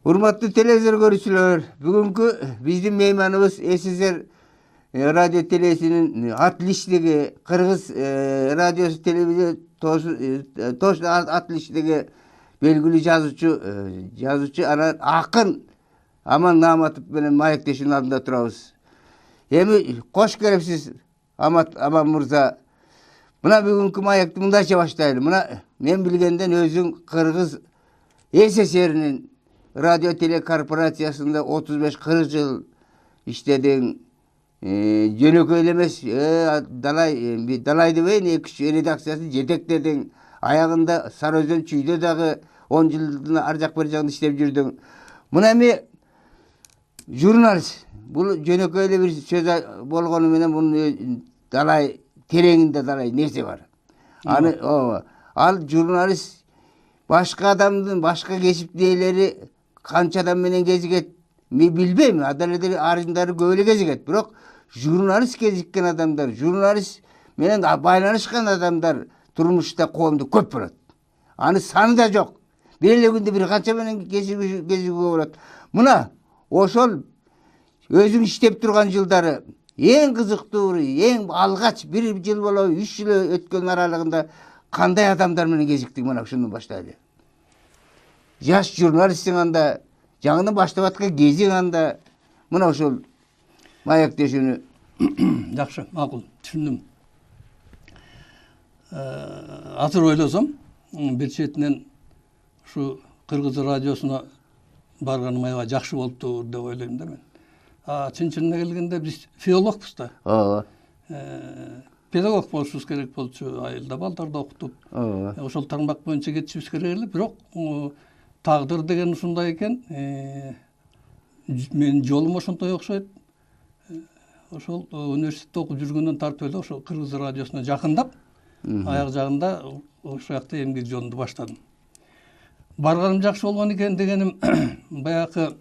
Урматтуу телевизор көрүүчүлөр, бүгүнкү биздин мейманыбыз СССР радио телесинин отличниги, Кыргыз радиосу телевизия отличниги, белгилүү жазуучу анан акын Аман Нааматов менен маектешүүнүн алдында турабыз. Эми кош келипсиз Аман мырза. Мына бүгүнкү маекти мындайча баштайлы. Мына мен билгенден өзүң Кыргыз СССРнин радио телекорпорациясында 35-40 жыл иштедиң. Жөнөкөй эле эмес, далай дебейин, 2-3 редакциясын жетектедиң. Аягында Сарыөзөн чүйдө дагы 10 жылдын ар жак бер жагында иштеп жүрдүң. Мына эми журналист, бул жөнөкөй эле бир сөз болгону менен мунун далай тереңинде далай нерсе бар. Ал журналист башка адамдын башка кесип ээлери канча адам менен кезигет, мен билбейм, адалет арыздары көп эле кезигет. Бирок журналист кезиккен адамдар, журналист менен байланышкан адамдар турмушта, коомдо көп болот. Аны саны да жок. Бир эле күндө бир канча менен кезигүүгө болот. Мына ошол өзүң иштеп турган жылдары эң кызыктуу, эң алгач 1 жыл болобу, 3 жыл өткөн аралыгында кандай адамдар менен кезиктиң? Мына ушундан баштайлы. Жаш журналистсиң анда, жаңыдан баштап аткан кезиң анда. Мына ошол маектешүүнү. Жакшы, макул, түшүндүм. Азыр ойлосом, бир четинен ушу Кыргыз радиосуна барганым аябай жакшы болуптур деп ойлойм да мен. Чын-чынына келгенде биз филологпуз да. Педагог болушубуз керек болчу, айылда балдарды окутуп, ошол тармак боюнча кетишибиз керек эле. Бирок тагдыр деген ушундай экен. Менин жолум ошонтой окшойт. Ошол университетте окуп жүргөндөн тартып эле ошол Кыргыз радиосуна жакындап, аяк жагында ошол жакта эмгек жолумду баштадым. Барганым жакшы болгон экен дегеним, баягы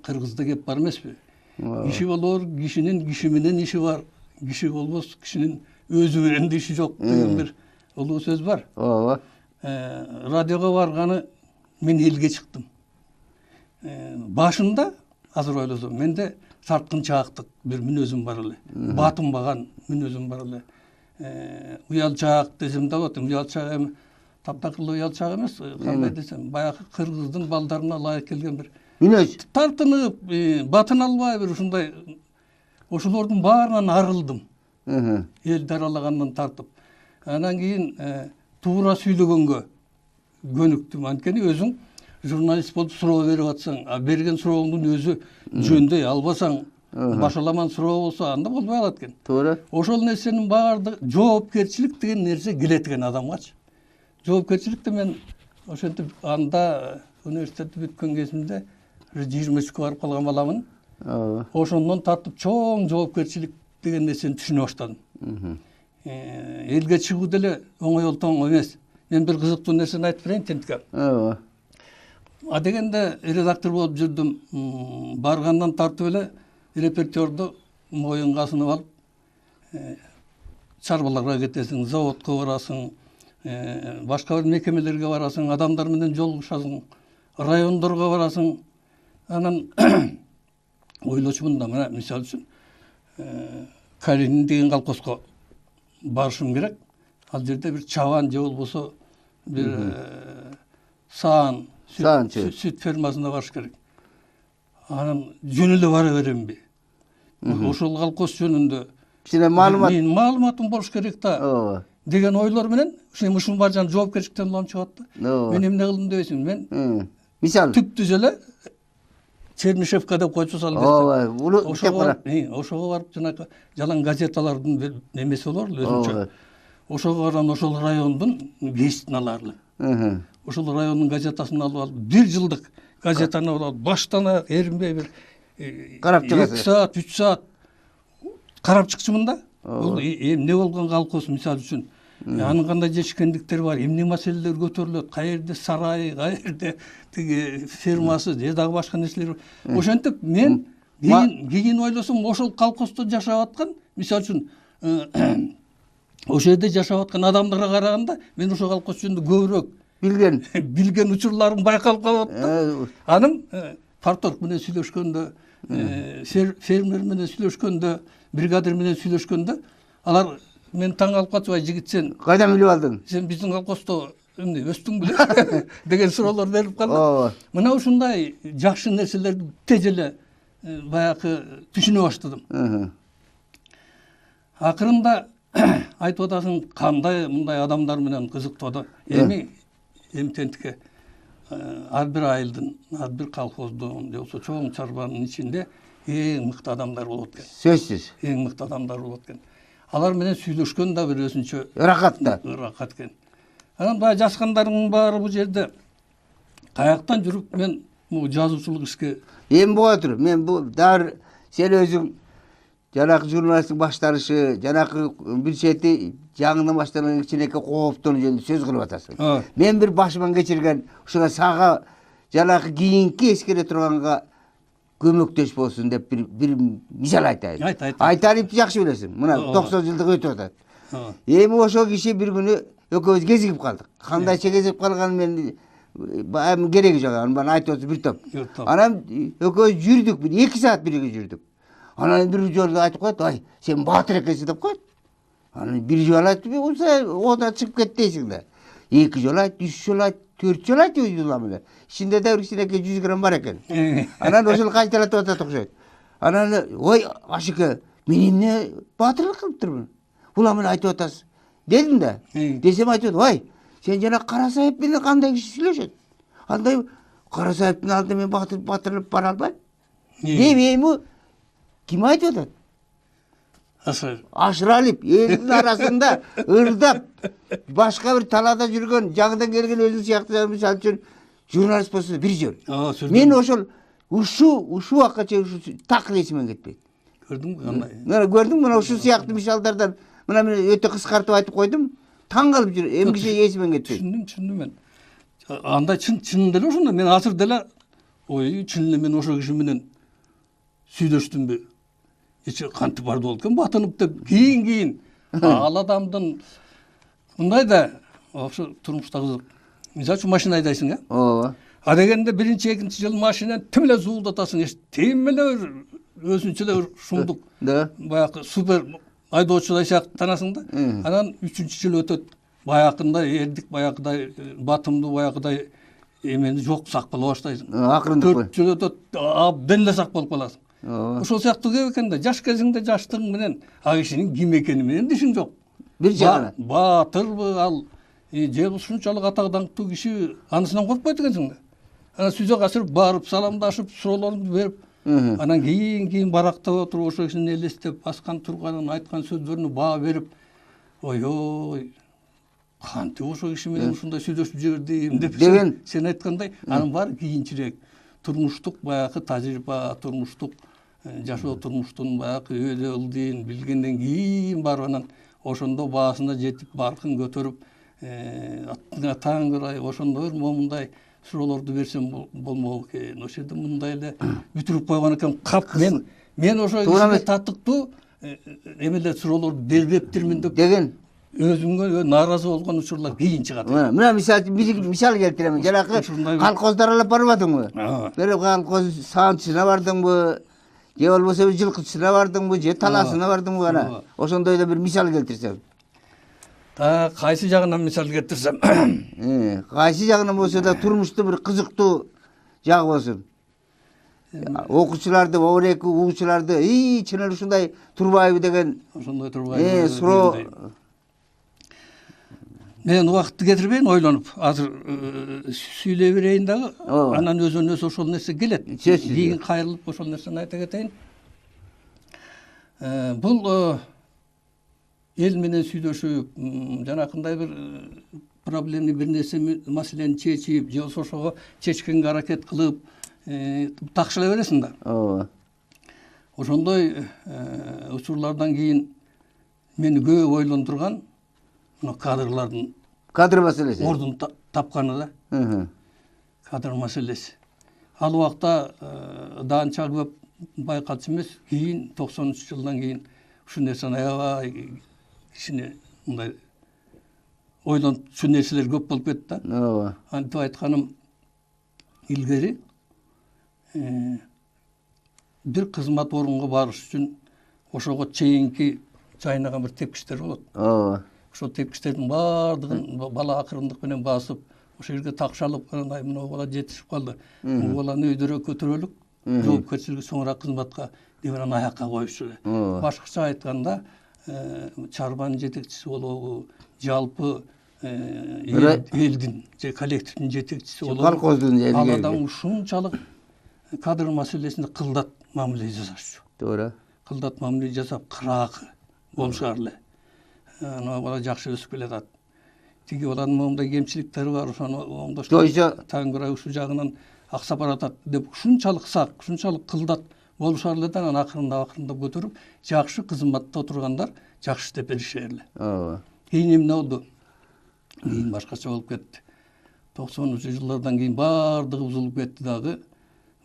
Кыргызда кеп бар эмеспи? Киши болор, кишинин киши менен иши бар. Киши болбос, кишинин өзү менен иши жок деген бир улуу сөз бар. Радиого барганы мен элге чыктым. Башында, азыр ойлосом, менде сарткынчаактык бир мүнөзүм бар эле. Батынбаган мүнөзүм бар эле. Уялчаак десем да болот. Уялчаак эми таптакыр уялчаак эмес, кандай десем, баягы кыргыздын балдарына ылайык келген бир мүнөз. Тартынып, батын албай бир ушундай. Ошолордун баарынан арылдым. Элди аралагандан тартып. Анан кийин туура сүйлөгөнгө көнүктүм. Анткени өзүң журналист болуп суроо берип атсаң, берген сурооңдун өзү жөндөй албасаң, башаламан суроо болсо анда болбой калат экен. Туура. Ошол нерсенин баардыгы жоопкерчилик деген нерсе келет экен адамгачы. Жоопкерчиликти мен ошентип анда университетти бүткөн кезимде 23-кө барып калган баламын. Ошондон тартып чоң жоопкерчилик деген нерсени түшүнө баштадым. Элге чыгуу деле оңой олтоң эмес. Мен бир кызыктуу нерсени айтып берейин тентке. Дегенде редактор болуп жүрдүм. Баргандан тартып эле репортерду моюнга асынып алып, чарбаларга кетесиң, заводко барасың, башка бир мекемелерге барасың, адамдар менен жолугушасың, райондорго барасың. Анан ойлочумун да, мына мисалы үчүн Калинин деген колхозго барышым керек. Ал жерде бир чабан же болбосо бир саан сүт фермасына барыш керек. Анан жөн эле бара беремби? Ошол колхоз жөнүндө кичине маалыматым болуш керек да деген ойлор менен ушун бар жан жоопкерчиликтен улам чыгат да. Мен эмне кылдым дебейсиң, мен мисалы түптүз эле Чернышевка деп койчу сал берди. Ошого барып жанагы жалаң газеталардын немеси болор өзүнчө. Ошого баран ошол райондун гезитин аларлы. Ошол райондун газетасын алып алып, 1 жылдык газетаны алып, баштан аяк эринбей бир карап чыгасың. 2 саат, 3 саат карап чыкчумун да. Бул эмне болгон колхоз мисалы үчүн. Анын кандай жешкендиктери бар, эмне маселелер көтөрүлөт, каерде сарайы, каерде тиги фермасы, же дагы башка нерселер. Ошентип мен кийин ойлосом, ошол колхоздо жашап аткан, мисалы үчүн ошол жерде жашап аткан адамдарга караганда мен ошол колхоз жөнүндө көбүрөөк билген. билген учурларым байкалып калып атты. Анын парторг менен сүйлөшкөндө, фермер менен сүйлөшкөндө, бригадир менен сүйлөшкөндө, алар мен таң калып калчу, жигит сен Кайдан билип алдың? сен биздин колхоздо эмне өстүң беле деген суроолор берип калды. Мына ушундай жакшы нерселерди тез эле баягы түшүнө баштадым. Акырында айтып атасың, кандай мындай адамдар менен кызыктуу да. Эми эмтентке ар бир айылдын, ар бир колхоздун же болбосо чоң чарбанын ичинде эң мыкты адамдар болот экен. Сөзсүз. Эң мыкты адамдар болот экен. Алар менен сүйлөшкөн да бир өзүнчө Ырахат да. ырахат экен. Анан баягы жазгандарыңдын баары бул жерде каяктан жүрүп мен бул жазуучулук ишке Эми буга тур. Мен бул дагы сен өзүң жанакы журналисттик баштарышы, жанакы бир чети жаңыдан башталган кичинекей кооптонуу жөнүндө сөз кылып атасың. Мен бир башыман кечирген ушуга сага жанакы кийинки эскере турганга көмөктөш болсун деп бир мисал айтайын. Айтарыпты жакшы билесиң. Мына 90 жылдык өтүп атат. Эми ошол киши бир күнү экөөбүз кезигип калдык. Кандайча кезигип калган мен кереги жок. Аны айтып атып бир топ. Анан экөөбүз жүрдүк, бир 2 саат бирге жүрдүк. Анан бир жолу айтып коет, "Ай, сен баатыр экенсиң" деп коет. Анан бир жолу айтып, "Болса, ода чыгып кет" дейсиң да. 2 жолу айт, 3 жолу айт, 4 жолу айт уйдулам эле. Ичинде да бир кичинекей 100 грамм бар экен. Анан ошол кайталатып атат окшойт. Анан, "Ой, Ашыке, мен эмне баатырлык кылыптырмын? Була менен айтып атасыз" дедим да. Десем айтып, "Ой, сен жана Карасаев менен кандай киши сүйлөшөт? Андай Карасаевдин алдында мен баатырлык бара албайм" деп эми ким айтып атат? Ашыралип элдин арасында ырдап башка бир талаада жүргөн, жаңыдан келген өзү сыяктуу, мисалы үчүн журналист болсо бир жөн. Мен ошол ушул убакка чейин так эсимен кетпейт. Көрдүңбү кандай? Мына көрдүң, мына ушул сыяктуу мисалдардан мына мен өтө кыскартып айтып койдум. Таң калып жүр, эмгише эсимен кетпейт. Түшүндүм мен. Андай чын деле ошондо мен азыр деле ой, чын эле мен ошол киши менен сүйлөштүмбү? Эче кантип барды болот экен батынып деп кийин ал адамдын мындай да ошо турмушта кызык. Мисалы үчүн машина айдайсың, Ооба. А дегенде биринчи, экинчи жыл машинаны тим эле зуулдатасың, тим эле өзүнчө эле шумдук, баягы супер айдоочудай сыяктанасың да. Анан 3-чү жыл өтөт, баягындай эрдик, баягыдай батымдуу, баягыдай эмени жок сак боло баштайсың. Акырындык. 4 жыл өтөт, абдан эле сак болуп каласың. Ошол сыяктуу кеп экен да, жаш кезиңде жаштыгың менен а кишинин ким экени менен дишиң жок. Бир жагына. Баатырбы ал, же ушунчалык атак даңктуу киши, анысынан коркпойт экенсиң да. Анан сүзөк асырып барып саламдашып, суроолорду берип, анан кийин барактап отуруп ошол кишини элестеп, баскан турганын, айткан сөздөрүнө баа берип, ой, кантип ошол киши менен ушундай сүйлөшүп жибердим деп сен айткандай, анын баары кийинчирээк. Турмуштук баягы тажрыйба, турмуштук жашоо, турмуштун баягы өйдө ылдыйын билгенден кийин барып анан ошондо баасына жетип, баркын көтөрүп, аттыңа таң кырай, ошондо момундай суроолорду берсем болмок экен. Ошол жерде мындай эле бүтүрүп койгон экен. Кап мен ошол кишиге татыктуу эмелер суроолорду бербептирмин деп деген өзүмгө нааразы болгон учурлар кийин чыгат. Мына мисал келтирем. Жанакы колхоздар алып барбадыңбы? Бир колхоз саанчысына бардыңбы? Же болбосо жылкычысына бардыңбы? Же талаасына бардыңбы? Ана ошондой эле бир мисал келтирсем. Кайсы жагынан мисал келтирсем? Кайсы жагынан болсо да турмушту бир кызыктуу жагы болсун. Окуучуларды, обуреки угуучуларды, чын эле ушундай турбайбы деген. Ошондой турбайбы. Суроо. Мен убакытты кетирбейин, ойлонуп. Азыр сүйлөй берейин дагы, анан өзүнөн өзү ошол нерсе келет. Кийин кайрылып ошол нерсени айта кетейин. Бул эл менен сүйлөшүп, жанакындай бир проблемни, бир нерсе маселени чечип, же болбосо ошого чечкенге аракет кылып, такшылай бересиң да. Ошондой учурлардан кийин мени көп ойлондурган кадрлардын кадр маселеси. Ордун тапканы да. Кадр маселеси. Ал убакта даанча көп байкалчу эмес, кийин 93 жылдан кийин ушул нерсени аябай кишини мындай ойлонуп чын нерселер көп болуп кетти да. Ооба. Антип айтканым илгери бир кызмат орунга барыш үчүн ошого чейинки жайнаган бир тепкичтер болот. Ооба. Ошол тепкичтердин баардыгын бала акырындык менен басып, ошол жерге такшалып, ай мына бала жетишип калды. Бул баланы өйдөрө көтөрөлүк, жоопкерчилиги чоңураак кызматка деп анан аякка коюшу эле. Башкача айтканда, чарбанын жетекчиси болобу, жалпы элдин же коллективдин жетекчиси болобу, колхоздун аладан ушунчалык кадр маселесинде кылдат мамиле жасашчу. Туура. Кылдат мамиле жасап, кыраакы болушар эле. Ана бала жакшы өсүп келатат. Тиги баланын моундай кемчиликтери бар, ошону оңдош таңгырай ушул жагынан аксап баратат деп ушунчалык сак, ушунчалык кылдат болушар эле да, анан акырындап көтөрүп, жакшы кызматта отургандар жакшы иштеп беришер эле. Ооба. Кийин эмне болду? Кийин башкача болуп кетти. 90-ч жылдардан кийин баардыгы бузулуп кетти дагы.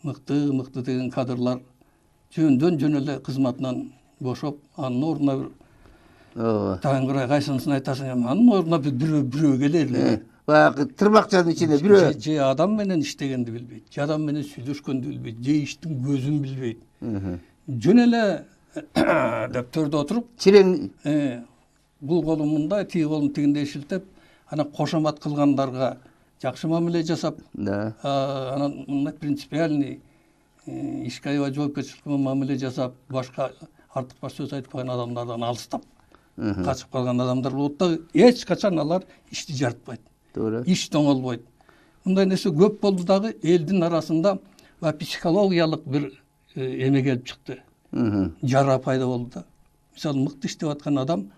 Мыкты деген кадрлар жөндөн жөн эле кызматынан бошоп, анын ордуна бир таңгырай кайсынысын айтасың, анын ордуна бирөө келер эле. Баягы тырмакчанын ичинде бирөө. Же адам менен иштегенди билбейт, же адам менен сүйлөшкөндү билбейт, же иштин көзүн билбейт. Жөн эле дөптөрдө отуруп, Чирең бул колум мындай, тиги колум тигиндей шилтеп, анан кошомат кылгандарга жакшы мамиле жасап, анан мындай принципиальный ишке аябай жоопкерчиликке мамиле жасап, башка артык баш сөз айтпаган адамдардан алыстап качып калган адамдар болот да, эч качан алар ишти жарытпайт. Туура. Иш тоңолбойт. Мындай нерсе көп болду дагы, элдин арасында психологиялык бир эме келип чыкты. Жара пайда болду да. Мисалы, мыкты иштеп аткан адам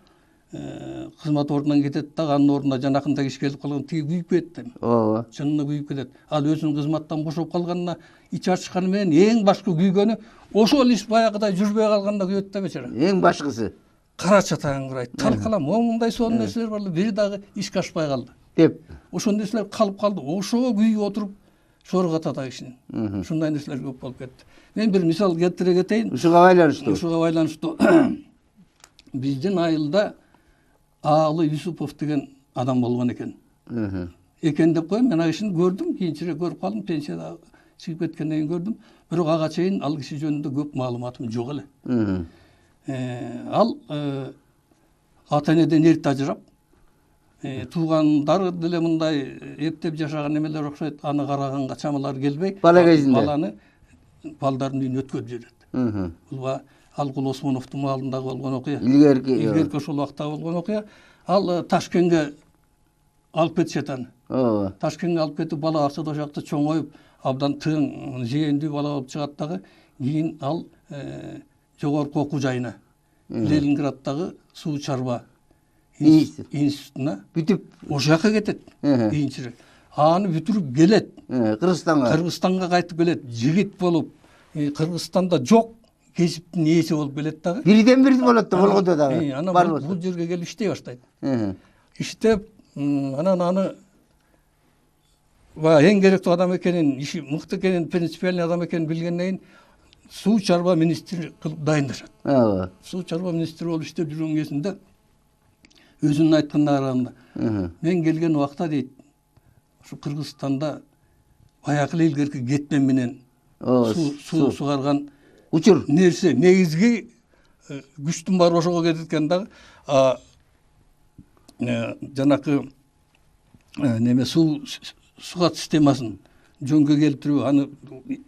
кызмат ордунан кетет да, анын ордуна жанакында киши келип калган, тиги күйүп кетет. Ооба. Чынында күйүп кетет. Ал өзүнүн кызматтан бошоп калганына ич ачышканы менен эң башкы күйгөнү ошол иш баягыдай жүрбөй калганда күйөт да бечара. Эң башкысы Карача таңгырайт. Талкалам, моундай сонун нерселер бар, бири дагы ишке ашпай калды деп. Ошол нерселер калып калды. Ошого күйүп отуруп соргот ата кишинин. Ушундай нерселер көп болуп кетти. Мен бир мисал келтире кетейин. Ушуга байланыштуу. Биздин айылда Аалы Юсупов деген адам болгон экен. Деп коем, мен ал кишини көрдүм, кийинчерээк көрүп калдым, пенсияда чыгып кеткенден кийин көрдүм. Бирок ага чейин ал киши жөнүндө көп маалыматым жок эле. Ал ата энеден эрте ажырап, туугандары деле мындай эптеп жашаган эмелер окшойт, аны караганга чамалары келбей, баланы балдардын үйүнө өткөрүп жиберет. Бул Алкул Осмоновдун маалындагы болгон окуя. Илгерки ошол убакта болгон окуя. Ал Ташкентке алып кетишет аны. Ташкентке алып кетип, бала акчада ошакта чоңоюп, абдан тың, жээндүү бала болуп чыгат дагы. Кийин ал жогорку окуу жайына, Ленинграддагы суу чарба институтуна бүтүп ошол жака кетет. Кийинчерээк аны бүтүрүп келет. Кыргызстанга кайтып келет. Жигит болуп, Кыргызстанда жок кесиптин ээси болуп келет дагы. Бирден бир болот да, болгондо дагы. Анан бул жерге келип иштей баштайт. Иштеп, анан аны эң керектүү адам экенин, иши мыкты экенин, принципиальный адам экенин билгенден кийин суу чарба министри кылып дайындашат. Суу чарба министри болуп иштеп жүргөн кезинде өзүнүн айтканына караганда, мен келген убакта дейт, ушу Кыргызстанда баягы эле илгерки кетмен менен суу сугарган учур нерсе, негизги күчтүн баары ошого кетет экен дагы. Жанакы неме сугат системасын жөнгө келтирүү, аны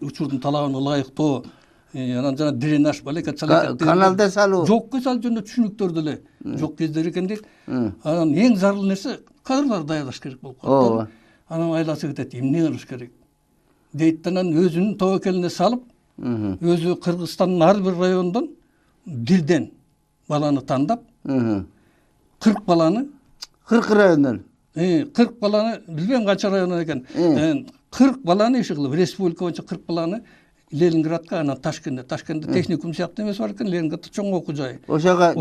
учурдун талабына ылайыктоо, анан жана дренаж каналда салуу, жокко салуу жөнүндө түшүнүктөр деле жок кездер экен дейт. Анан эң зарыл нерсе кадрлар даярдаш керек болуп калат. Анан айласы кетет, эмне кылыш керек дейт. Анан өзүнүн тобокелине салып, өзү Кыргызстандын ар бир райондон бирден баланы тандап, 40 баланы 40 райондон 40 баланы, билбейм канча райондон экен, 40 баланы иши кылып, республика боюнча 40 баланы Ленинградка, анан Ташкентте техникум сыяктуу эмес бар экен, Ленинградда чоң окуу жай. Ошого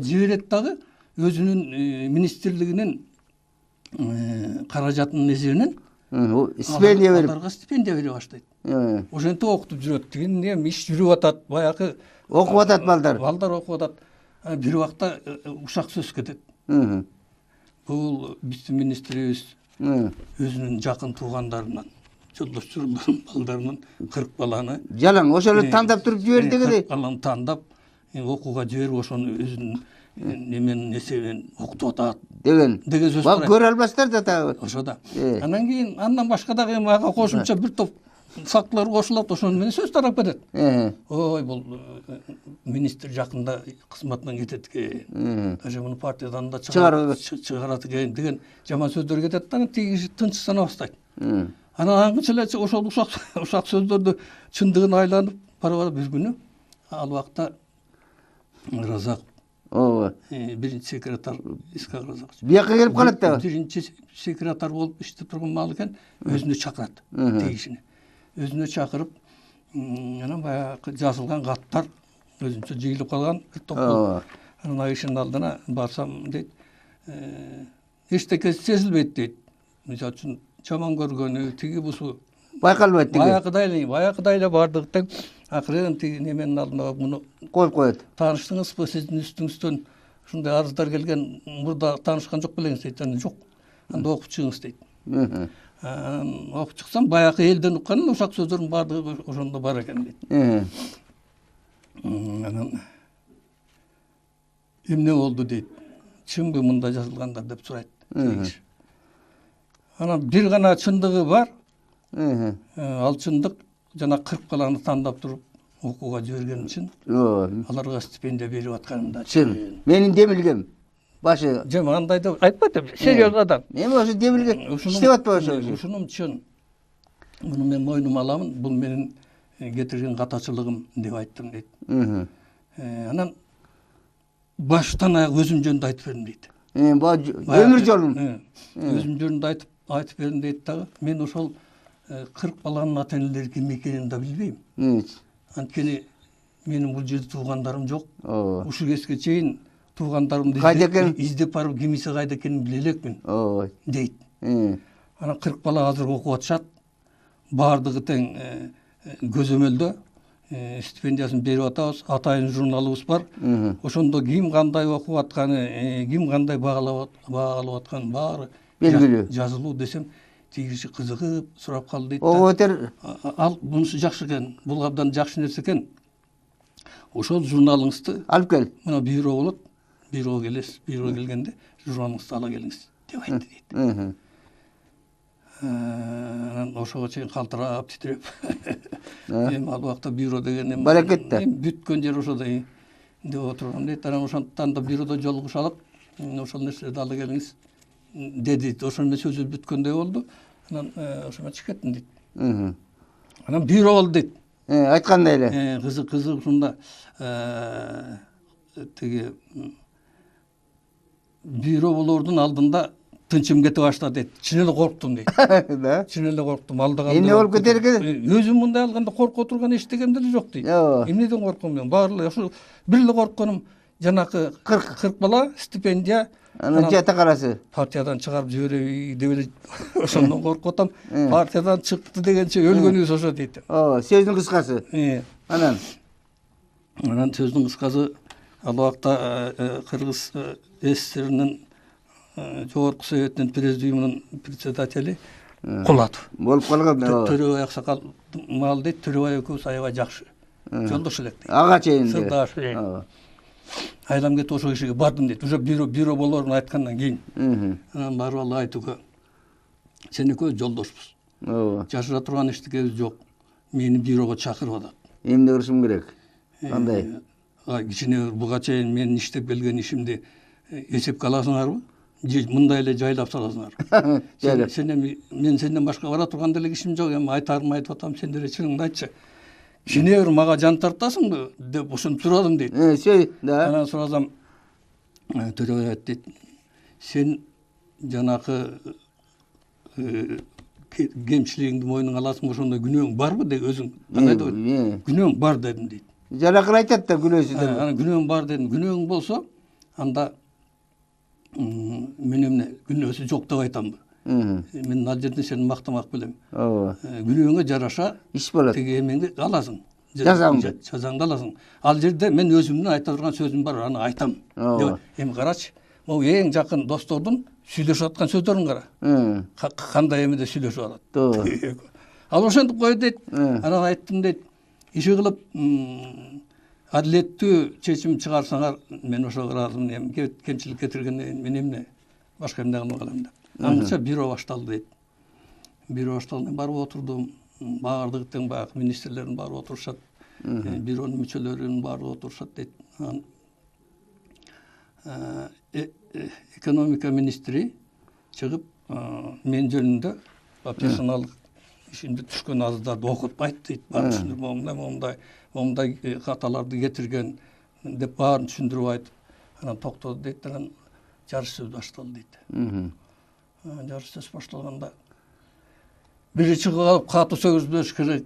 жиберет дагы, өзүнүн министрлигинин каражатынын эсебинен стипендия берип, аларга стипендия бере баштайт. Ошентип окутуп жүрөт. Тигин эми иш жүрүп атат, баягы окуп атат балдар. Балдар окуп атат. Бир убакта ушак сөз кетет. бул биздин министрибиз өзүнүн жакын туугандарынан, жолдош журумдарынын балдарынан 40 баланы жалаң ошол эле тандап туруп жиберди 40 деле. баланы тандап окууга жиберип ошону өзүнүн неменин эсебинен окутуп атат Деген сөз Бак бар. көрө албастар да тагы. Ошо да. Анан кийин андан башка дагы ага кошумча бир топ фактылар кошулат, ошону менен сөз тарап кетет. Ой, бул министр жакында кызматынан кетет экен. Даже муну партиядан да чыгарат экен деген жаман сөздөр кетет да, тиги киши тынчсына баштайт. Анан аңчылар ошол ушак сөздөрдү чындыгын айланып бара бир күнү ал убакта Разаков биринчи секретарь Исхак Разакович Бияка келип калат да. биринчи секретарь болуп иштеп турган маал экен, өзүнө чакырат тиги кишини. Өзүнө чакырып, анан баягы жазылган каттар өзүнчө жыйылып калган бир топ. Анан айшынын алдына барсам дейт, эчтекеси сезилбейт дейт. Мисалы үчүн жаман көргөнү, тиги бусу Байкалбайт деги. баягыдай эле бардыгы тең. Акырын тиги неменин алдына муну Коюп коет. Тааныштыңызбы, сиздин үстүңүздөн ушундай арыздар келген, мурда таанышкан жок белеңиз дейт. Аны жок. Анда окуп чыгыңыз дейт. Окуп чыксам баягы элден уккан ушак сөздөрдүн баардыгы ошондо бар экен дейт. Анан эмне болду дейт. Чынбы мында жазылгандар деп сурайт. Анан бир гана чындыгы бар. Ал чындык жана 40 баланы тандап туруп окууга жиберген үчүн аларга стипендия берип атканымда Чын. Менин демилгем. Башы. Жем андай деп айтпайт, серьезный адам. Эми ошо демилге иштеп атпайбы ошо? Ушунум чын. Муну мен мойнума аламын, бул менин кетирген катачылыгым деп айттым дейт. Анан баштан аяк өзүм жөнүндө айтып бердим дейт. Өмүр жолун. Өзүм жөнүндө айтып бердим дейт дагы. Мен ошол 40 баланын ата энелери ким экенин да билбейм. Анткени менин бул жерде туугандарым жок. Ушул кезге чейин туугандарымды издеп барып кимиси кайда экенин биле элекмин дейт. Анан 40 бала азыр окуп атышат. Баардыгы тең көзөмөлдө стипендиясын берип атабыз. Атайын журналыбыз бар. Ошондо ким кандай окуп атканы, ким кандай баалап атканы баары белгилүү. Жазылуу десем, тиги киши кызыгып сурап калды дейт. Өтөр. Ал бунусу жакшы экен, бул абдан жакшы нерсе экен. Ошол журналыңызды Алып кел. Мына бюро болот. Бюрого келесиз. Бюро келгенде журналыңызды ала келиңиз деп айтты дейт. Анан ошого чейин калтырап, титиреп. Эми ал убакта бюро деген Баракет да. бүткөн жер ошодо деп отургам дейт. Анан ошондуктан да бюродо жолугушалып, ошол нерселерди ала келиңиз деди. Ошону менен сөзү бүткөндөй болду. Анан ошо менен чыгып кеттим дейт. Анан бюро болду дейт. Айткандай эле. Кызык ушунда тиги бюро болоордун алдында тынчым кете баштады дейт. Чын эле корктум дейт. Да. Чын эле корктум. Алдаганда. Эмне болуп кетер экен? Өзүм мындай алганда коркуп отурган эчтегем деле жок дейт. Эмнеден корком мен? Баары ошо бир эле коркконум жанакы 40 бала стипендия Анан жата карасы. Партиядан чыгарып жиберебиз деп эле ошондон коркуп атам. Партиядан чыкты дегенче өлгөнүбүз ошо дейт. Сөздүн кыскасы. Анан сөздүн кыскасы ал убакта Кыргыз СССРнин жогорку советинин президиумунун председатели Кулатов болуп калган. Төрөбай аксакал маал дейт. Төрөбай экөөбүз аябай жакшы жолдош элек дейт. Ага чейин. Сырдаш. Айлам кетип ошол кишиге бардым дейт. Уже бюро болоорун айткандан кийин. Анан барып алып айтууга, сен экөөбүз жолдошпуз. Жашыра турган эчтекебиз жок. Мени бюрого чакырып атат. Эмне кылышым керек? Кандай? Кичине буга чейин менин иштеп келген ишимди эсепке аласыңарбы? Же мындай эле жайлап саласыңар? Сен эми мен сенден башка бара турган деле кишим жок. Эми айтарымды айтып атам, сен деле чыныңды айтчы. Кичине бир мага жан тартасыңбы деп ошентип сурадым дейт. Да. Анан сурасам, Төрөбай айтты дейт. Сен жанакы кемчилигиңди мойнуңа аласың, ошондой күнөөң барбы деп өзүң кандай деп күнөөң бар дедим дейт. Жалакыр айтат да күнөөсү деп. Анан күнөөң бар дедим. Күнөөң болсо, анда мен эмне күнөөсү жок деп айтамбы? Мен ал жерде сени мактамак белем. Күнөөңө жараша иш болот. Тиги эмеңди аласың. Жазаңды аласың. Ал жерде мен өзүмдүн айта турган сөзүм бар, аны айтам. Эми карачы, могу эң жакын достордун сүйлөшүп аткан сөздөрүн кара. Кандай эмеде сүйлөшүп атат. Тоо. Ал ошентип кой дейт. Анан айттым дейт. Иши кылып адилеттүү чечим чыгарсаңар мен ошого ыраазымын. Кемчилик кетиргенден кийин мен эмне башка эмне кылып калам деп. Аңча бюро башталды дейт. Бюро башталды. Мен барып отурдум. Баардыгы тең баягы министрлердин баары отурушат. Бюронун мүчөлөрүнүн баары отурушат дейт. Экономика министри чыгып мен жөнүндө персоналдык ишимде түшкөн аздарды окутпайт дейт. Баарын түшүндүрүп момундай каталарды кетирген деп баарын түшүндүрүп айтып, анан токтоду дейт. Анан жарыш сөз башталды дейт. Жарыш сөз башталганда бири чыгып алып катуу сөгүз бериш керек,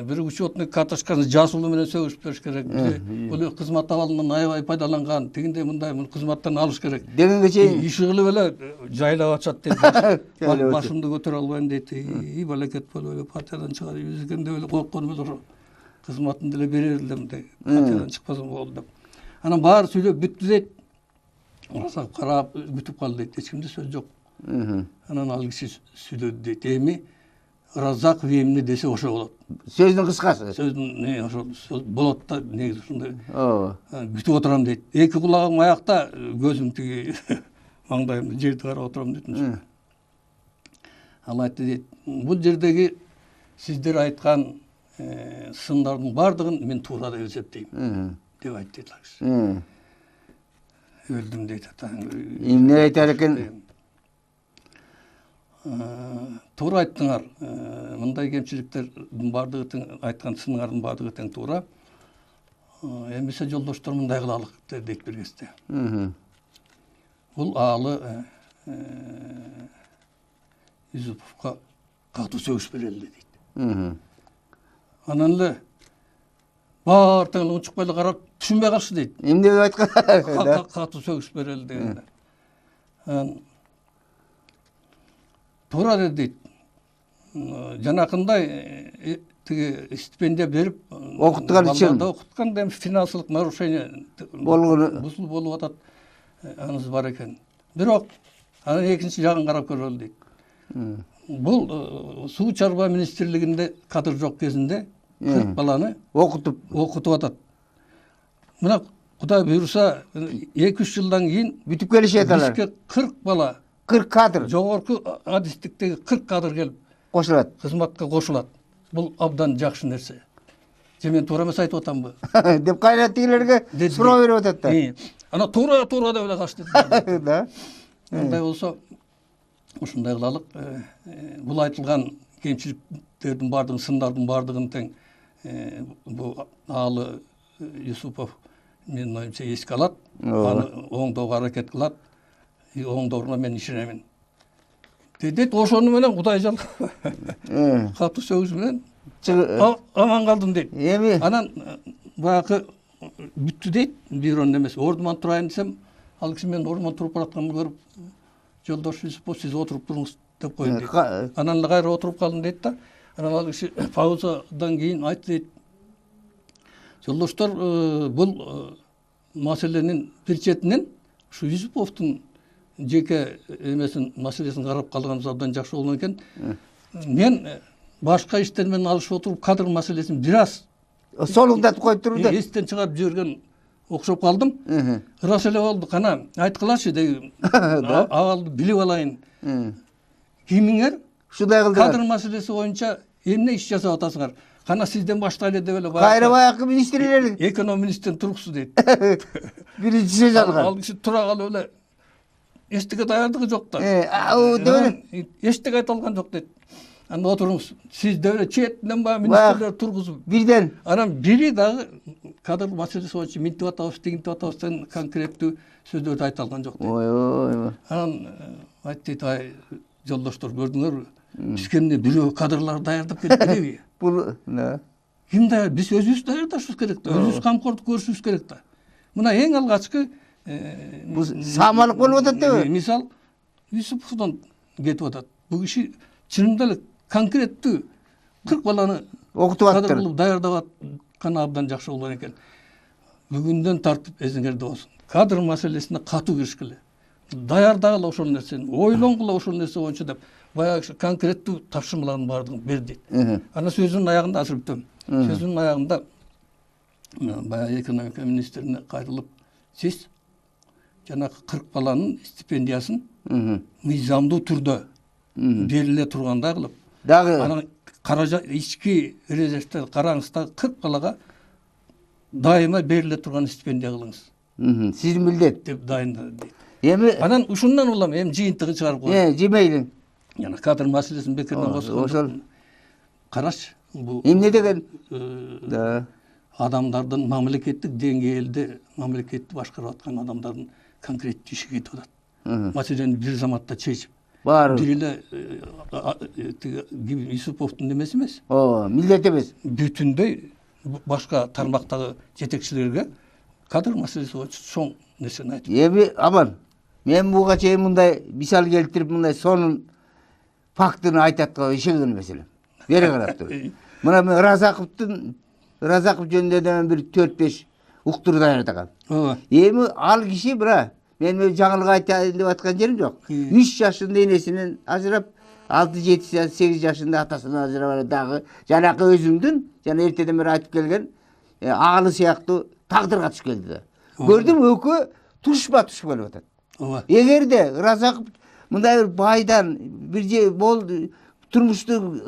бири учетный карточканы жасылуу менен сөгүш бериш керек, бул кызмат абалынан аябай пайдаланган, тигиндей мындай кызматтан алыш керек дегенге чейин иши кылып эле жайлап атышат дейт. Башымды көтөрө албайм дейт. Балекет болуп эле партиядан чыгарып изген деп эле коркконум эле ошо. Кызматымды эле берер элем дейт. Партиядан чыкпасам болду деп. Анан баары сүйлөп бүттү дейт. Ошо карап күтүп калды дейт. Эч кимде сөз жок. Анан ал киши сүйлөдү дейт. Эми Разаков эмне десе ошо болот. Сөздүн кыскасы. Сөздүн ошо болот да, негизи ушундай. Күтүп отурам дейт. Эки кулагым аякта, көзүм тиги маңдайымда жерди карап отурам дейт. Ал айтты дейт. Бул жердеги сиздер айткан сындардын бардыгын мен туура деп эсептейм деп айтты дейт. Өлдүм дейт. Эмне айтар экен? Туура айттыңар. Мындай кемчиликтердин бардыгы тең, айткан сыныңардын бардыгы тең туура. Эмесе жолдоштор мындай кылалык дейт бир кезде. Бул аалы Юсуповго катуу сөгүш берели дейт. Анан эле баары тең унчукпай эле карап түшүнбөй калышы дейт. Эмне деп айткан? Катуу сөгүш берели дегенде. Туура дейт. Жанакындай тиги стипендия берип окуткан үчүн окутканда финансылык нарушение бузулуп болуп атат. Анысы бар экен. Бирок анан экинчи жагын карап көрөлү дейт. Бул суу чарба министрлигинде кадр жок кезинде 40 баланы окутуп атат. Мына Кудай буйруса 2-3 жылдан кийин бүтүп келишет алар. Бизге 40 бала, 40 кадр. Жогорку адистиктеги 40 кадр келип кошулат. Кызматка кошулат. Бул абдан жакшы нерсе. Же мен туура эмес айтып атамбы? Деп кайра тигилерге суроо берип атат да. Ана туура деп эле калыш дейт. Да. Мындай болсо ушундай кылалык. Бул айтылган кемчиликтердин бардыгын, сындардын бардыгын тең бул аалы Юсупов менин оюмча эске алат. Аны оңдоого аракет кылат. Оңдооруна мен ишенемин. Дейт, ошону менен Кудай жал катуу сөгүш менен аман калдым дейт. Анан баягы бүттү дейт, бюронун эмеси. Ордуман турайын десем, ал киши мен ордуман туруп баратканымды көрүп, жолдош Юсупов, сиз отуруп туруңуз деп койду дейт. Анан эле кайра отуруп калдым дейт да. Анан ал киши паузадан кийин айтты дейт. Жолдоштор, бул маселенин бир четинен ушу Юсуповдун жеке эмесин, маселесин карап калганыбыз абдан жакшы болгон экен. Мен башка иштер менен алышып отуруп кадр маселесин бир аз солуңдатып коюп турду. Эстен чыгарып жиберген окшоп калдым. Ырас эле болду. Кана айткылачы деги абалды билип алайын. Кимиңер ушундай кылдыңар? Кадр маселеси боюнча эмне иш жасап атасыңар? Кана сизден баштайлы деп эле кайра баягы министрлер эконом министрдин туруксу дейт. Биринчи сөз алган. Ал киши тура калып эле эчтеке даярдыгы жок да. Эчтеке айта алган жок дейт. Анан отуруңуз. Сиз деп эле четинен баягы министрлер тургузуп. Бирден. Анан бири дагы кадр маселеси боюнча минтип атабыз, тигинтип атабыз деген конкреттүү сөздөрдү айта алган жок дейт. Ой. Анан айтты, ай жолдоштор көрдүңөрбү? Бизге эмне бирөө кадрлар даярдап берип береби? Бул ким даяр? Биз өзүбүз даярдашыбыз керек да. Өзүбүз камкордук көрүшүбүз керек да. Мына эң алгачкы бул самалык болуп атат деби? Мисал Юсуповдон кетип атат. Бул киши чынында эле конкреттүү 40 баланы окутуп аттыр. Кадр кылып даярдап аткан абдан жакшы болгон экен. Бүгүндөн тартып эсиңерде болсун. Кадр маселесине катуу киришкиле. даярдагыла ошол нерсени, ойлонгула ошол нерсе боюнча деп баягы конкреттүү тапшырмалардын баардыгын бер дейт. Анан сөзүнүн аягында азыр бүтөм. Сөзүнүн аягында баягы экономика министрине кайрылып, сиз жанагы 40 баланын стипендиясын мыйзамдуу түрдө бериле тургандай кылып, Дагы анан каражат ички резервте караңыз, 40 балага дайыма бериле турган стипендия кылыңыз сиздин милдет деп дайындады дейт. эми Анан ушундан улам эми жыйынтыгын чыгарып коет. жемейлиң Жана кадр маселесин бекерден ошол козгоду. Караш, бул эмне деген да адамдардын мамлекеттик деңгээлде мамлекетти башкарып аткан адамдардын конкреттүү иши кетип атат. Маселени бир заматта чечип, баары бир эле Юсуповдун немеси эмес, ооба милдет эмес. бүтүндөй башка тармактагы жетекчилерге кадр маселеси боюнча чоң нерсени айтып. Эми аман мен буга чейин мындай мисал келтирип мындай сонун фактыны айтатка ишенген эмес элем. Бери карап туруп. Мына мен Разаков жөнүндө да бир 4-5 уктур даярдагам. Ооба. Эми ал киши бира мен жаңылык айтайын деп аткан жерим жок. 3 жашында энесинен ажырап, 6-7-8 жашында атасынан ажырап дагы жанакы өзүңдүн жана эртеден бери айтып келген агалы сыяктуу тагдырга түшүп келди да. Көрдүм экөө тушпа келип атат. Ооба. Эгерде Разаков мындай бир байдан бир же турмушту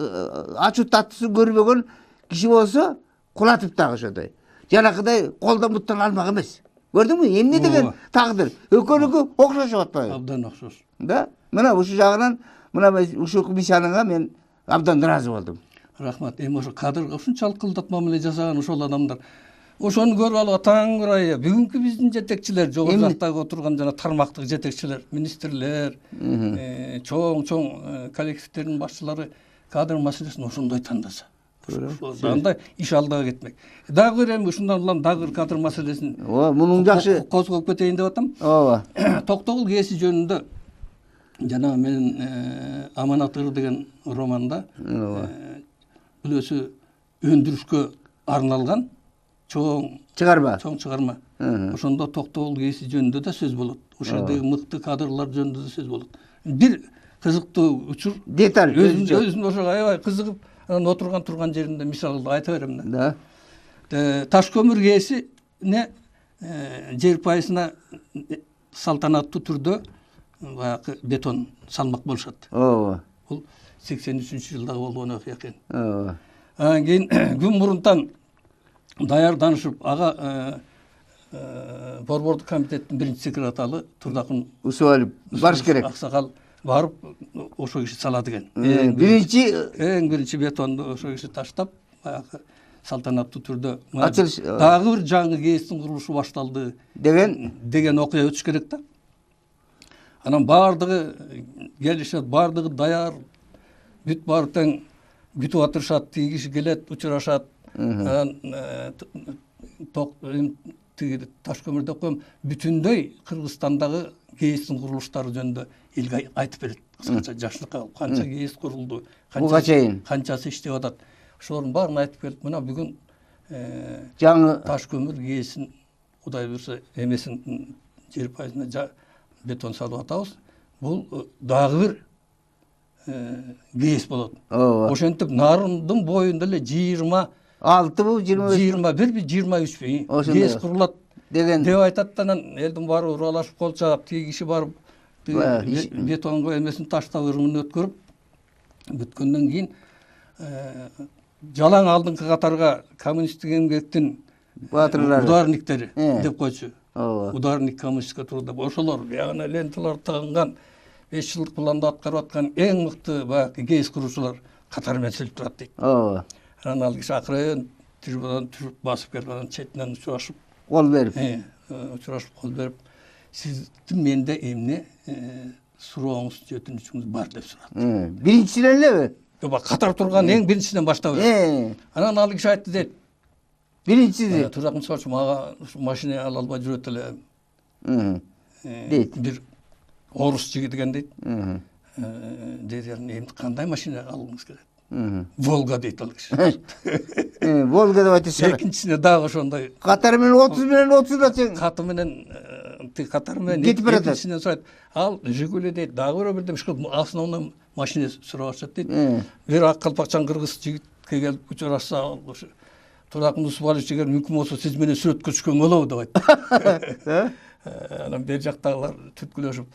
ачуу таттуусун көрбөгөн киши болсо кулатып дагы ошондой. Жанакыдай колдон буттан алмак эмес. Көрдүңбү? Эмне деген тагдыр? Экөөнүкү окшошуп атпайбы? Абдан окшош. Да. Мына ушул жагынан мына ушул мисалыңа мен абдан ыраазы болдум. Рахмат. Эми ошо кадрга ушунчалык кылдат мамиле жасаган ошол адамдар ошону көрүп алып атаңгырай бүгүнкү биздин жетекчилер, жогору жактагы отурган жана тармактык жетекчилер, министрлер, чоң коллективдердин башчылары кадр маселесин ошондой тандаса. Анда иш алдыга кетмек. Дагы бир эми ушундан улам дагы бир кадр маселесин Мунун жакшы козгоп кетейин деп атам. ооба. Токтогул кээси жөнүндө жана менин Аманат ыр деген романда үлөсү өндүрүшкө арналган чоң чыгарма. Ошондо токтогул кээси жөнүндө да сөз болот. Ошолдогу мыкты кадрлар жөнүндө да сөз болот. Бир кызыктуу учур Деталь өзүм ошого аябай кызыгып анан отурган турган жеринде мисал айта берем да. Таш көмүр кээсине жер пайысына салтанаттуу түрдө баягы бетон салмак болушат. Ооба. Бул 83-жылдагы болгон окуя экен. Ооба. Анан кийин күн мурунтан даярданышып ага борбордук комитеттин биринчи секретары Турдакын Усуалип барыш керек. Аксакал барып ошо киши салат экен. Эң биринчи бетонду ошо киши таштап баягы салтанаттуу түрдө ачылыш дагы бир жаңы КЭСтин курулушу башталды деген окуя өтүш керек да. Анан баардыгы келишет, баардыгы даяр, бүт баары тең күтүп атышат, тиги киши келет, учурашат. Анан тиги таш көмүр деп коем, бүтүндөй Кыргызстандагы КЭСтин курулуштары жөнүндө элге айтып берет. Кыскача жашныкка канча КЭС курулду, канчасы иштеп атат. Ошолордун баарын айтып келип, мына бүгүн жаңы таш көмүр КЭСин Кудай буйрса эмесин жер пайызына бетон салып атабыз. Бул дагы бир КЭС болот. Ошентип Нарындын боюнда эле 21-23 КЭС курулат деп айтат да, анан элдин баары уралашып кол чаап, тиги киши барып бетонго эмесин таштап ырымын өткөрүп бүткөндөн кийин жалаң алдыңкы катарга коммунисттик эмгектин баатырлары, ударниктери деп койчу. Ударник коммунистке турду деп ошолор ягына ленталар тагынган 5 жылдык планда аткарып аткан эң мыкты баягы КЭС куруучулар катары менен сүйлөп турат дейт. Анан ал киши акырын трибунадан түшүп басып келип анан четинен учурашып кол берип сиздин менде эмне сурооңуз, өтүнүчүңүз бар деп сурат. Биринчисинен элеби? Катар турган эң биринчисинен баштап. Анан ал киши айтты дейт. Биринчиси Турак мисалы мага машина ала албай жүрөт элем. Дейт. Бир орус жигити экен дейт. Дейт, эмне кандай машина алгыңыз келет? Волга дейт ал киши. Волга деп айтышат. Экинчисине дагы ошондой. Катары менен 30 менен 30 да тең. Каты менен катары менен кетип баратат. экинчисинен сурайт. Ал Жигули дейт, дагы бирөө бирдем ушул основной машина сурап атышат дейт. Бир ак калпакчан кыргыз жигитке келип учурашса, ошо Туракын Усубалович деген мүмкүн болсо сиз менен сүрөткө түшкөн болобу деп айтты. Анан бер жактагылар түткүлөшүп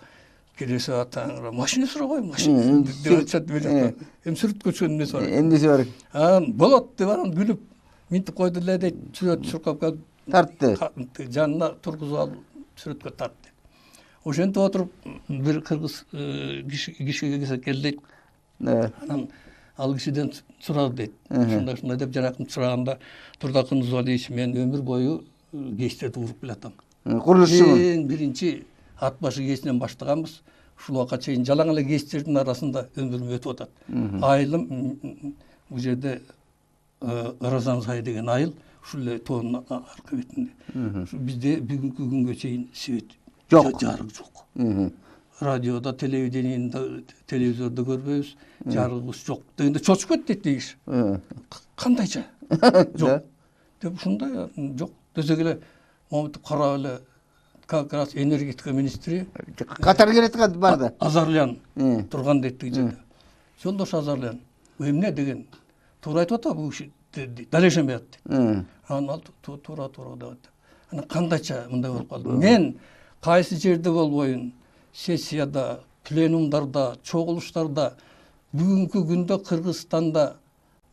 келип атаңыр машина сурабай машина деп айтышат бер жакта. Эми сүрөткө түшкөн эмнеси бар? Эмнеси бар? Анан болот деп анан күлүп минтип койду эле дейт. Сүрөт чуркап келип Тартты. жанына тургузуп алып сүрөткө тартты. Ошентип отуруп бир кыргыз кишиге келди дейт. Анан ал кишиден сурады дейт. Ушундай деп жанакын сураганда Турдакын Усубалович мен өмүр бою ГЭСтерди уруп келатам. Курулушчумун. Эң биринчи ат башы ГЭСинен баштаганбыз. Ушул убакка чейин жалаң эле ГЭСтердин арасында өмүрүм өтүп атат. Айылым бул жерде Ыразан сай деген айыл, ушул эле тоонун аркы бетинде. Бизде бүгүнкү күнгө чейин свет Жок. жарык жок. Радиода, телевидениеде, телевизордо көрбөйбүз, жарыгыбыз жок дегенде чочуп кетти дейш. Кандайча? Жок. Деп ушундай жок десек эле момунтип карап эле как раз энергетика министри Катар келет барды. Азарлян турган дейт тиги жерде. Жолдош Азарлян, эмне деген туура айтып атабы бул киши далешенбей атты. Анан ал туура деп атты. Анан кандайча мындай болуп калды. Мен кайсы жерде болбойын, сессияда, пленумдарда, чогулуштарда бүгүнкү күндө Кыргызстанда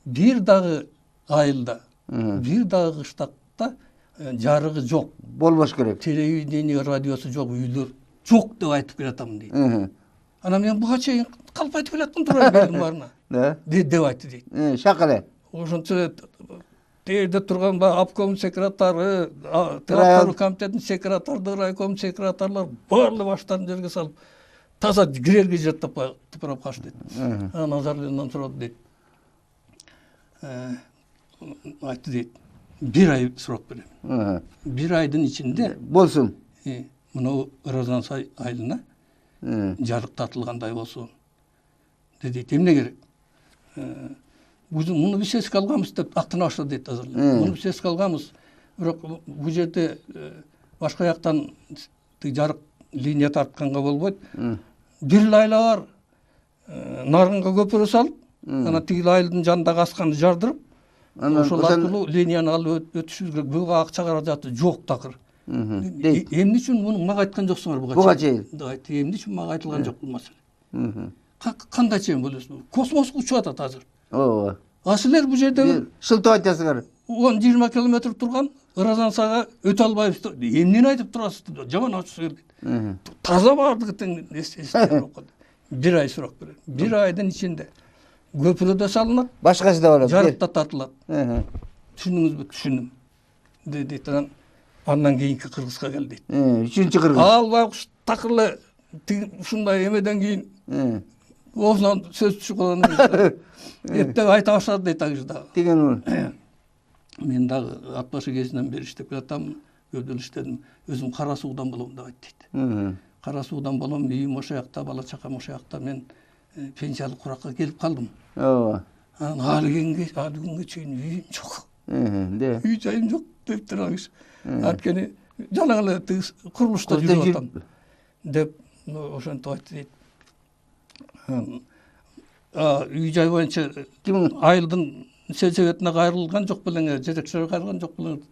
бир дагы айылда, бир дагы кыштакта жарыгы жок. Болбош керек. Телевидение, радиосу жок, үйлөр жок деп айтып келатам дейт. Анан мен буга чейин калп айтып келаттым туура элдин баарына. Деп айтты дейт. Шак эле. Ошончо Тээрде турган обком секретары, аткаруу комитетинин секретардары, райком секретарлар баары баштарын жерге салып, таза кирерге жер таппай тыпырап калышты дейт. Анан Азарляндан сурады дейт. Айтты дейт. Бир ай сурап берем. Бир айдын ичинде болсун. Мына Ыразан сай айылына жарык тартылгандай болсун. Дейт, эмне керек? Муну биз эске алганбыз деп актана баштады дейт Азарлан. Муну биз эске алганбыз. Бирок бул жерде башка жактан жарык линия тартканга болбойт. Бир эле айла бар. Нарынга көпүрө салып, анан тиги айылдын жанындагы асканды жардырып, ошол аркылуу линияны алып өтүшүбүз керек. Буга акча каражаты жок такыр. Эмне үчүн муну мага айткан жоксуңар буга чейин? Деп айтты. Эмне үчүн мага айтылган жок бул маселе? Кандай чейин болосуң? Космоско учуп атат азыр. Ооба. А силер бул жерде шылтып айтасыңар. 10-20 километр турган Ыразан сайга өтө албайбыз. Эмнени айтып турасыз? Жаман ачуу келди. Таза бардыгы тең эстеп койду. Бир ай сурап берем. Бир айдын ичинде көпүрө да салынат, Башкасы да болот. жарык да тартылат. Түшүндүңүзбү? Түшүндүм. Дейт андан кийинки Кыргызга кел дейт. Үчүнчү кыргыз. Ал байкуш такыр эле ушундай эмеден кийин оозунан сөз түшүп калган эмес. Эптеп айта баштады дейт агы дагы. Деген Мен дагы ат башы кезинен бери иштеп келатам, көбдөн иштедим. Өзүм Кара суудан болом деп айтты дейт. Кара суудан болом, үйүм ошо жакта, бала чакам ошо жакта. Мен пенсиялык куракка келип калдым. Ооба. Анан али күнгө чейин үйүм жок. Үй жайым жок деп турабыз. Анткени жалаң эле курулушта жүрүп атам деп ошентип айтты дейт. Үй жай боюнча айылдын сельсоветине кайрылган жок белең, жетекчилерге кайрылган жок белең.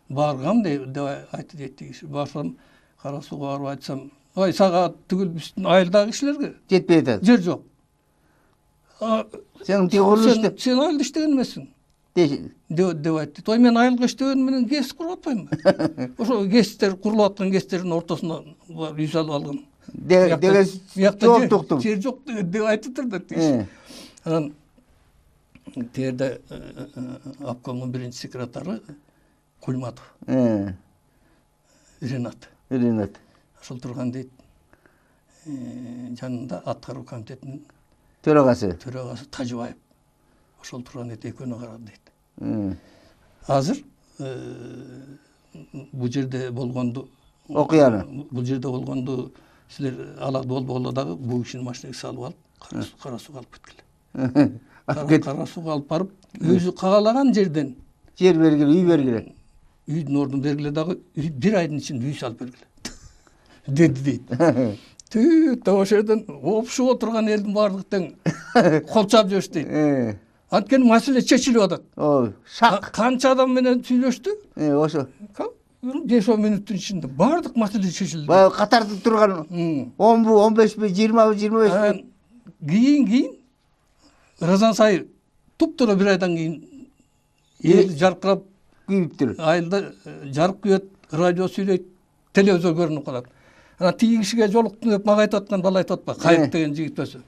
Баргам деп айтты дейт киши. Барсам, Кара сууга барып айтсам, ой, сага түгүл биздин айылдагы кишилерге жетпей атат. Жер жок. Сен тиги курулушта. Сен айылда иштеген эмессиң деп айтты. Ой, мен айылга иштеген менен ГЭС куруп атпаймынбы? Ошо ГЭСтер курулуп аткан ГЭСтердин ортосуна үй салып алган. Деген жер жок деп айтыптыр да. Анан Тээрде обкомдун биринчи секретары Кульматов. Ренат. Ошол турган дейт. Жанында аткаруу комитетинин төрагасы Тажыбаев. Ошол турган дейт, экөөнө карап дейт. Азыр бул жерде болгонду бул жерде болгонду силер ала болбогола дагы бул кишинин машинеге салып алып Кара сууга алып кеткиле. Кара сууга алып барып, өзү каалаган жерден жер бергиле, үй бергиле. Үйдүн ордун бергиле дагы бир айдын ичинде үй салып бергиле. деди дейт. Түт ошол жерден опушуп отурган элдин баардыгы тең кол чаап жиберишти дейт. Анткени маселе чечилип атат. Шак. Канча адам менен сүйлөштү? Ошо. 5-10 мүнөттүн ичинде баардык маселе чечилди. Баягы катарда турган 10бу, 15бу, 20бу, 25бу. Кийин Разан сайы туптура бир айдан кийин эл жаркырап Күйүптүр. айылда жарык күйөт, радио сүйлөйт, телевизор көрүнүп калат. Анан тиги кишиге жолуктум деп мага айтып аткан бала айтып атпайбы? Кайык деген жигит өсү.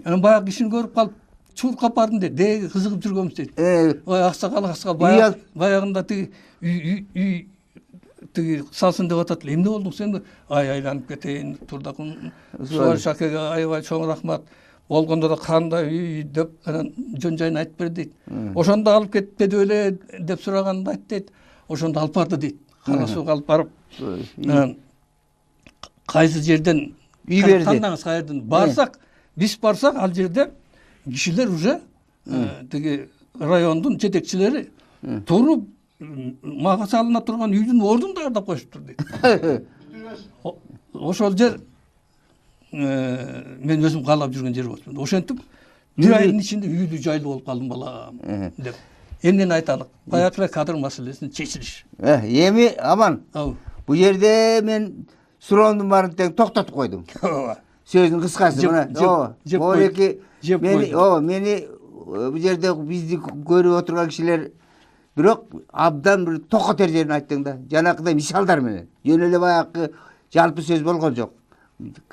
Анан баягы кишини көрүп калып чуркап бардым дейт. Деги кызыгып жүргөнбүз дейт. Ой аксакал баягында тиги үй тиги салсын деп атат эле. Эмне болдуң сен? Ай айланып кетейин, турдакын Субар Шакеге аябай чоң рахмат. Болгондо да кандай үй деп анан жөн жайын айтып бер дейт. Ошондо алып кетпеди беле деп сураганда айтты дейт. Ошондо алып барды дейт. Кара сууга алып барып. Кайсы жерден үй берди. Тандаңыз кайерден барсак, биз барсак ал жерде кишилер уже тиги райондун жетекчилери туруп мага салына турган үйдүн ордун даярдап коюшуптур дейт. Ошол жер мен өзүм каалап жүргөн жер болчу. Ошентип бир айдын ичинде үйлүү жайлуу болуп калдым балам деп. Эмнени айталык? Баягы кадр маселесин чечилиш. Эми аман. Бул жерде мен сурооңдун баарын тең токтотуп койдум. Сөздүн кыскасы мына. Мени бул жерде бизди көрүп отурган кишилер бирок абдан бир токотер жерин айттың да. Жанакыдай мисалдар менен. Жөн эле баягы жалпы сөз болгон жок.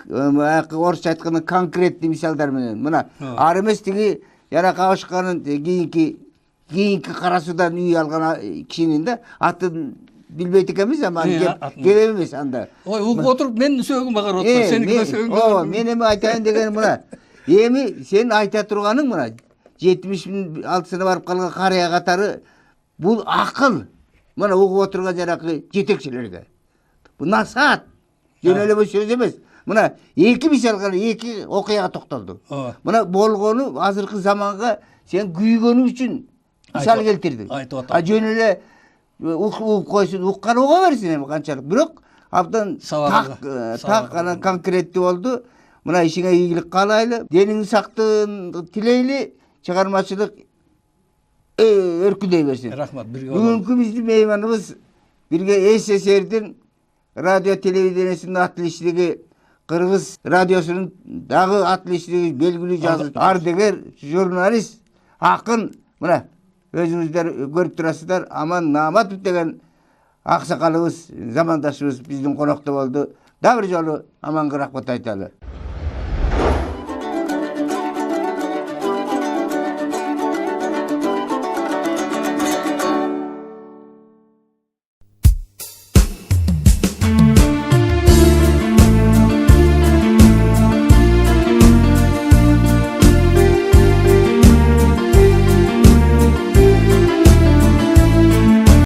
Баягы орусча айтканда конкреттүү мисалдар менен. Мына ар эмес тиги жана кабышканын кийинки Кара Суудан үй алган кишинин да атын билбейт экенбиз, ама кеп эмес анда. Ой, угуп отуруп менин сөөгүмө карап атпа, сеникине сөөгүмө. Мен эми айтайын деген мына. Эми сен айта турганың мына 76-сына барып калган карыя катары бул акыл. Мына угуп отурган жанакы жетекчилерге. Бул насаат. Жөн эле бул сөз эмес. Мына эки мисалга, эки окуяга токтолду. Мына болгону азыркы заманга сен күйгөнүң үчүн мисал келтирдиң. Жөн эле угуп койсун, уккан уга берсин эми канчалык. Бирок абдан так анан конкреттүү болду. Мына ишиңе ийгилик каалайлы. Дениң сактыгын тилейли. Чыгармачылык өркүндөй берсин. Рахмат. Бүгүнкү биздин мейманыбыз бирге СССРдин радио телевидениесинин атличлиги, Кыргыз радиосунун дагы атличлиги, белгилүү жазуучу, ардыгер, журналист, акын. Мына өзүңүздөр көрүп турасыздар, Аман Нааматов деген аксакалыбыз, замандашыбыз биздин конокто болду. Дагы бир жолу аманга рахмат айталы.